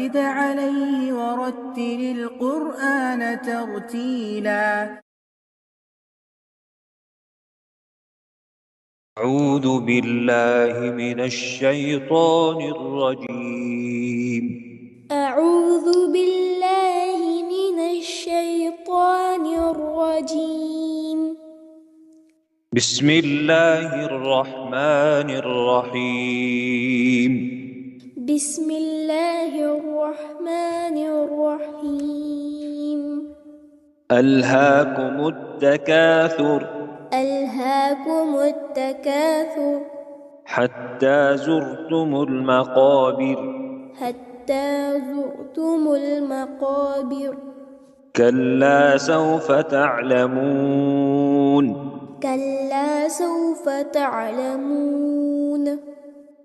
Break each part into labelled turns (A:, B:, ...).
A: وزد عليه ورتل القرآن ترتيلا.
B: أعوذ بالله من الشيطان الرجيم.
C: أعوذ بالله من الشيطان الرجيم.
B: بسم الله الرحمن الرحيم.
C: بسم الله الرحمن الرحيم.
B: ألهاكم التكاثر.
C: ألهاكم التكاثر.
B: حتى زرتم المقابر.
C: حتى زرتم المقابر.
B: كلا سوف تعلمون.
C: كلا سوف تعلمون.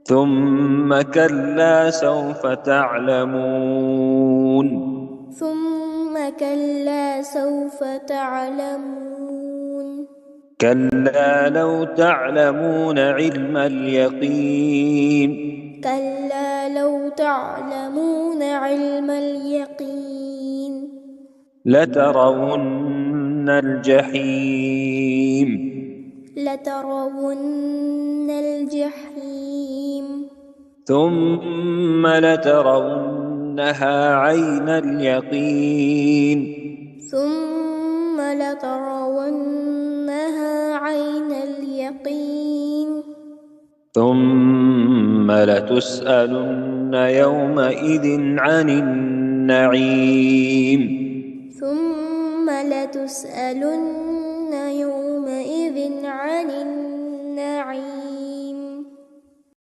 B: ثم كلا سوف تعلمون.
C: ثم كلا سوف تعلمون.
B: كلا لو تعلمون علم اليقين.
C: كلا لو تعلمون علم اليقين.
B: لترون الجحيم.
C: لترون الجحيم.
B: ثم لترونها عين اليقين.
C: ثم لترونها عين اليقين.
B: ثم لتسألن يومئذ عن النعيم.
C: ثم لتسألن يومئذ عن النعيم.